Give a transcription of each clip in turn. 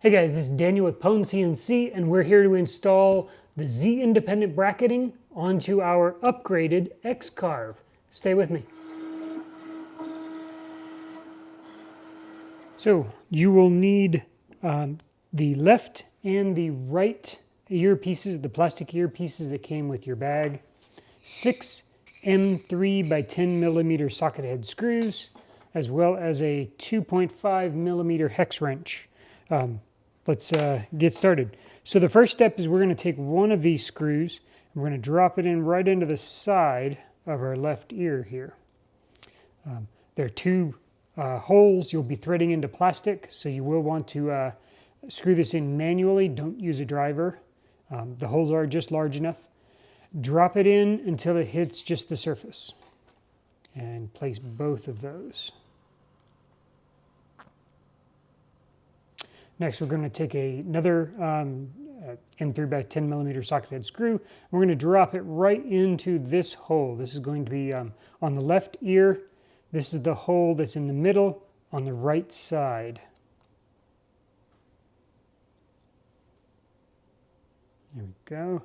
Hey guys, this is Daniel with PwnCNC, and we're here to install the Z-independent bracketing onto our upgraded X-Carve. Stay with me. So you will need the left and the right earpieces, the plastic earpieces that came with your bag, 6 M3 by 10 millimeter socket head screws, as well as a 2.5 millimeter hex wrench. Let's get started. So the first step is we're going to take one of these screws and we're going to drop it in right into the side of our left ear here. There are two holes you'll be threading into plastic, so you will want to screw this in manually. Don't use a driver. The holes are just large enough. Drop it in until it hits just the surface and place both of those. Next, we're going to take another M3 by 10 millimeter socket head screw. We're going to drop it right into this hole. This is going to be on the left ear. This is the hole that's in the middle on the right side. There we go.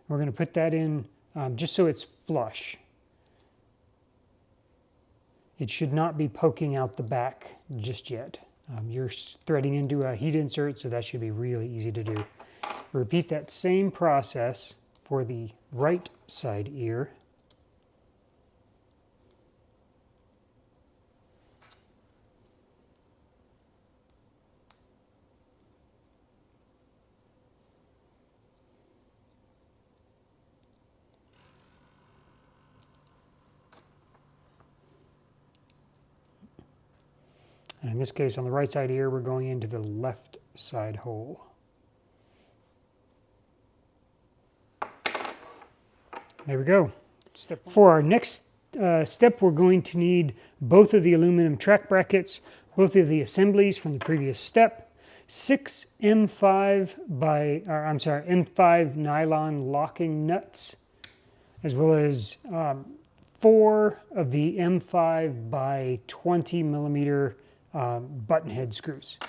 We're going to put that in just so it's flush. It should not be poking out the back just yet. You're threading into a heat insert, so that should be really easy to do. Repeat that same process for the right side ear. And in this case, on the right side ear, we're going into the left side hole. There we go. For our next step, we're going to need both of the aluminum track brackets, both of the assemblies from the previous step, 6 M5 nylon locking nuts, as well as 4 of the M5 by 20 millimeter button head screws.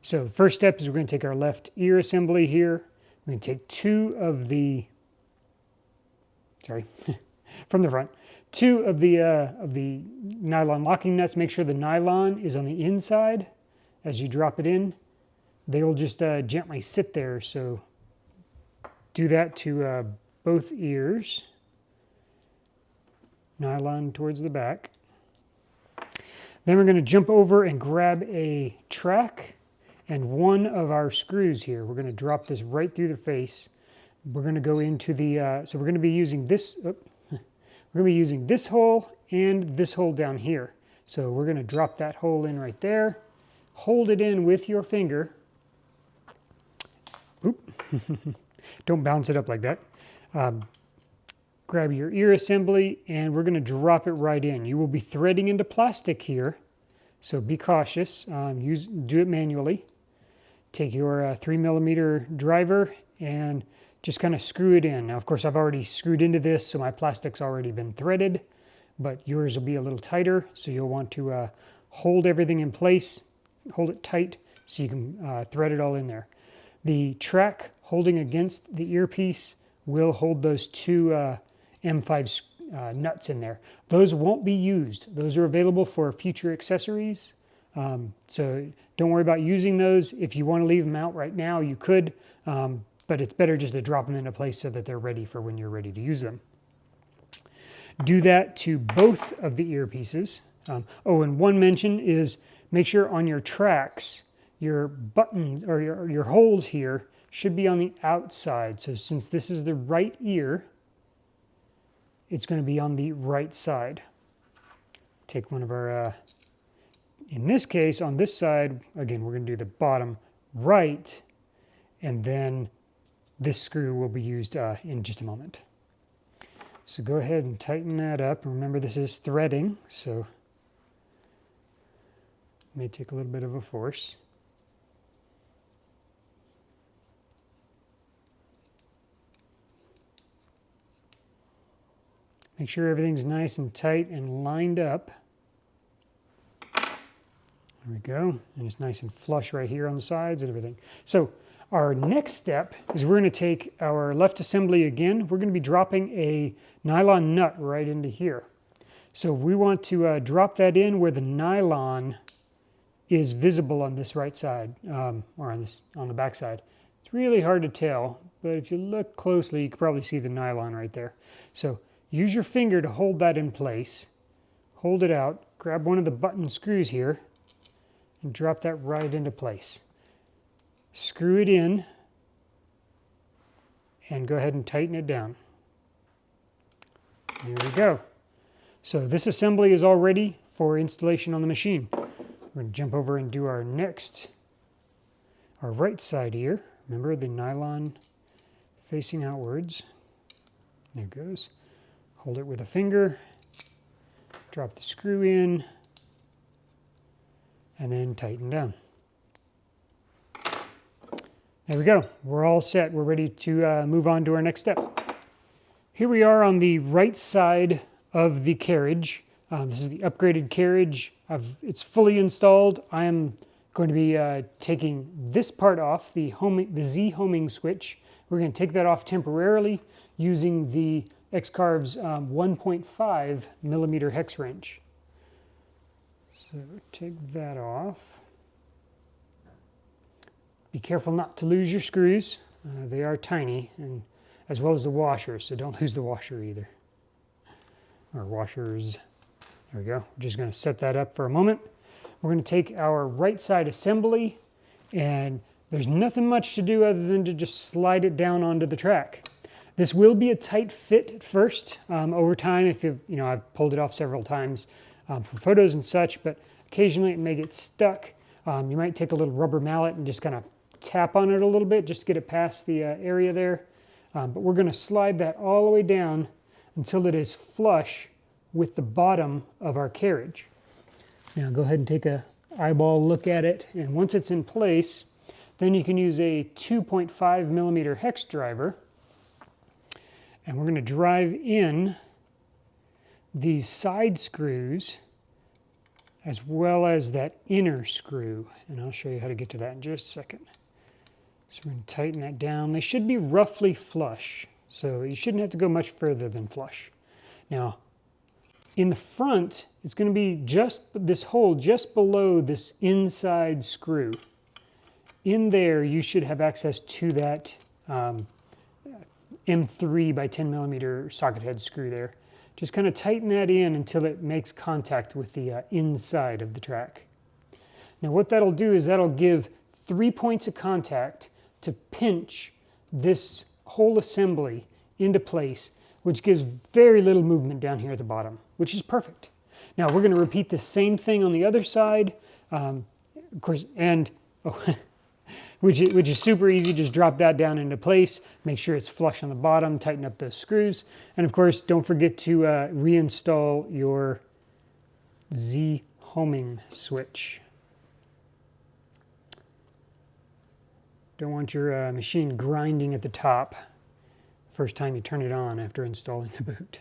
So the first step is we're going to take our left ear assembly here. We're going to take 2 of the, from the front, 2 of the nylon locking nuts. Make sure the nylon is on the inside as you drop it in. They will just gently sit there, so do that to both ears. Nylon towards the back. Then we're going to jump over and grab a track and one of our screws here. We're going to drop this right through the face. We're going to go into the, so we're going to be using this, we're going to be using this hole and this hole down here. So we're going to drop that hole in right there. Hold it in with your finger. Oop. Don't bounce it up like that. Grab your ear assembly and we're going to drop it right in. You will be threading into plastic here, so be cautious. Do it manually. Take your 3 millimeter driver and just kind of screw it in. Now, of course, I've already screwed into this, so my plastic's already been threaded, but yours will be a little tighter, so you'll want to hold everything in place, hold it tight so you can thread it all in there. The track holding against the earpiece will hold those 2 M5 nuts in there. Those won't be used. Those are available for future accessories. So don't worry about using those. If you want to leave them out right now, you could, but it's better just to drop them into place so that they're ready for when you're ready to use them. Do that to both of the earpieces. Oh, and one mention is make sure on your tracks, your button or your holes here should be on the outside. So since this is the right ear, it's going to be on the right side. Take one of our, in this case, on this side, again, we're going to do the bottom right, and then this screw will be used in just a moment. So go ahead and tighten that up. Remember, this is threading, so it may take a little bit of a force. Make sure everything's nice and tight and lined up. There There we go. And it's nice and flush right here on the sides and everything. So our next step is we're going to take our left assembly again. We're going to be dropping a nylon nut right into here. So we want to drop that in where the nylon is visible on this right side, or on the back side. It's really hard to tell, but if you look closely, you can probably see the nylon right there. So use your finger to hold that in place. Hold it out, grab one of the button screws here, and drop that right into place. Screw it in, and go ahead and tighten it down. There we go. So this assembly is all ready for installation on the machine. We're going to jump over and do our right side here. Remember the nylon facing outwards. There it goes. Hold it with a finger, drop the screw in, and then tighten down. There we go. We're all set. We're ready to move on to our next step. Here we are on the right side of the carriage. This is the upgraded carriage. It's fully installed. I am going to be taking this part off, the Z homing switch. We're going to take that off temporarily using the X-Carve's 1.5 millimeter hex wrench. So take that off. Be careful not to lose your screws. They are tiny, and as well as the washers, so don't lose the washer either. Or washers. There we go. We're just going to set that up for a moment. We're going to take our right side assembly, and there's nothing much to do other than to just slide it down onto the track. This will be a tight fit at first. Over time, if I've pulled it off several times for photos and such, but occasionally it may get stuck. You might take a little rubber mallet and just kind of tap on it a little bit just to get it past the area there. But we're going to slide that all the way down until it is flush with the bottom of our carriage. Now go ahead and take a eyeball look at it, and once it's in place, then you can use a 2.5 millimeter hex driver, and we're going to drive in these side screws as well as that inner screw, and I'll show you how to get to that in just a second. So we're going to tighten that down. They should be roughly flush, so you shouldn't have to go much further than flush. Now, in the front, it's going to be just this hole just below this inside screw. In there, you should have access to that M3 by 10 millimeter socket head screw there. Just kind of tighten that in until it makes contact with the inside of the track. Now what that'll do is that'll give 3 points of contact to pinch this whole assembly into place, which gives very little movement down here at the bottom, which is perfect. Now we're going to repeat the same thing on the other side, of course, and which is super easy. Just drop that down into place, make sure it's flush on the bottom, tighten up those screws, and of course don't forget to reinstall your Z homing switch. Don't want your machine grinding at the top first time you turn it on after installing the boot.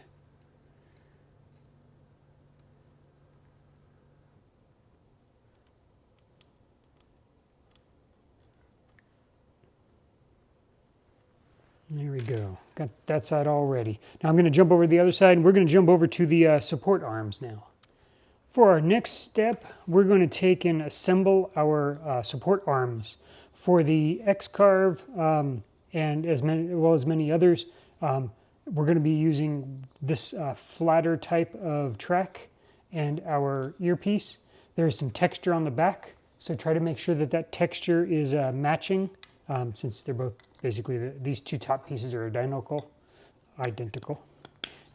There we go. Got that side all ready. Now I'm going to jump over to the other side, and we're going to jump over to the support arms now. For our next step, we're going to take and assemble our support arms. For the X-Carve and as many others, we're going to be using this flatter type of track and our earpiece. There's some texture on the back, so try to make sure that that texture is matching, since they're both basically, these two top pieces are identical. There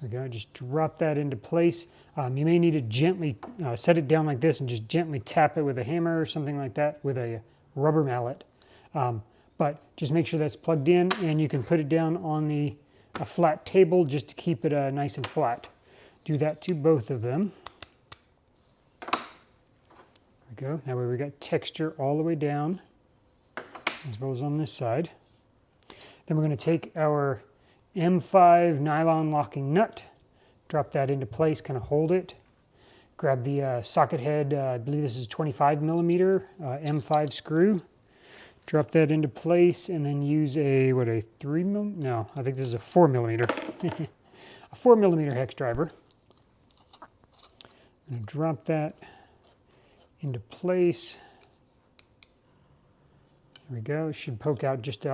we go, just drop that into place. You may need to gently set it down like this and just gently tap it with a hammer or something like that with a rubber mallet. But just make sure that's plugged in, and you can put it down on a flat table just to keep it nice and flat. Do that to both of them. There we go. That way we got texture all the way down, as well as on this side. Then we're going to take our M5 nylon locking nut, drop that into place, kind of hold it. Grab the socket head, I believe this is 25 millimeter M5 screw. Drop that into place and then use a 3 mil? No, I think this is a 4 millimeter. A 4 millimeter hex driver. I'm going to drop that into place. There we go. It should poke out just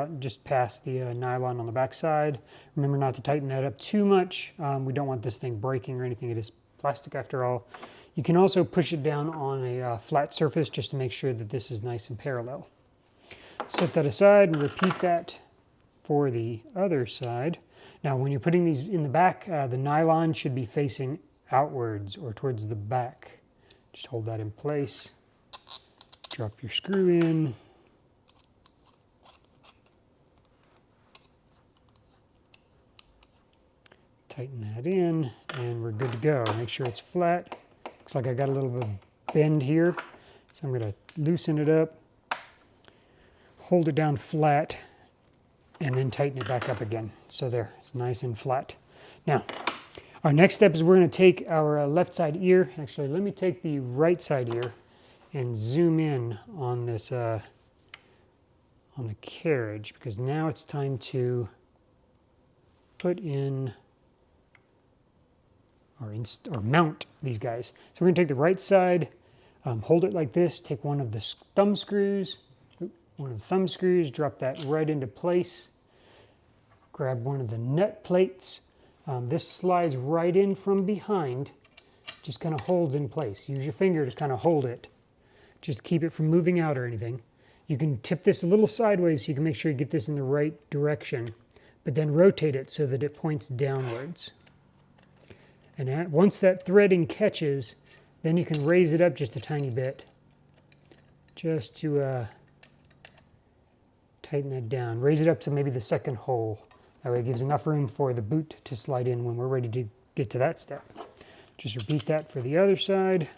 past the nylon on the back side. Remember not to tighten that up too much. We don't want this thing breaking or anything. It is plastic after all. You can also push it down on a flat surface just to make sure that this is nice and parallel. Set that aside and repeat that for the other side. Now when you're putting these in the back, the nylon should be facing outwards or towards the back. Just hold that in place. Drop your screw in. Tighten that in and we're good to go. Make sure it's flat. Looks like I got a little bit of bend here. So I'm going to loosen it up, hold it down flat, and then tighten it back up again. So there, it's nice and flat. Now, our next step is we're going to take our left side ear. Actually, let me take the right side ear and zoom in on this, on the carriage, because now it's time to put in or mount these guys. So we're going to take the right side, hold it like this, take one of the thumb screws, drop that right into place, grab one of the nut plates. This slides right in from behind, just kind of holds in place. Use your finger to kind of hold it, just keep it from moving out or anything. You can tip this a little sideways so you can make sure you get this in the right direction, but then rotate it so that it points downwards. And once that threading catches, then you can raise it up just a tiny bit, just to tighten that down. Raise it up to maybe the second hole. That way it gives enough room for the boot to slide in when we're ready to get to that step. Just repeat that for the other side.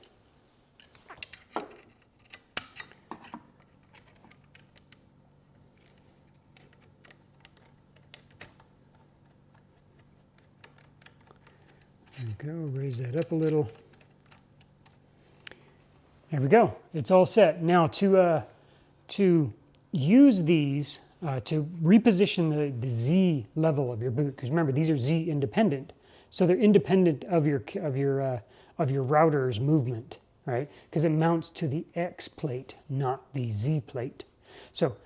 There we go, raise that up a little. There we go, it's all set. Now to use these, to reposition the Z level of your boot, because remember these are Z independent, so they're independent of your router's movement, right? Because it mounts to the X plate, not the Z plate. So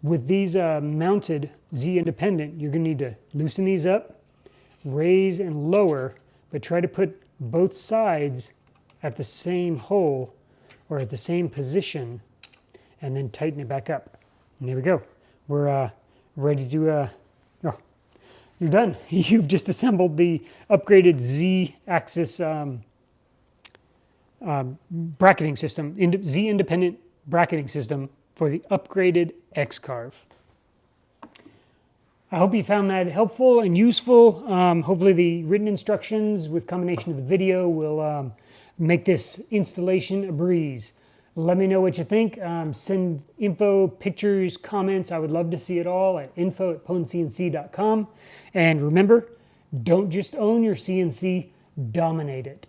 with these mounted Z independent, you're going to need to loosen these up, raise and lower, but try to put both sides at the same hole or at the same position, and then tighten it back up. And there we go. We're ready to, oh, you're done. You've just assembled the upgraded Z-axis bracketing system, Z-independent bracketing system for the upgraded X-Carve. I hope you found that helpful and useful. Hopefully the written instructions with combination of the video will make this installation a breeze. Let me know what you think. Send info, pictures, comments. I would love to see it all at info@PwnCNC.com. And remember, don't just own your CNC, dominate it.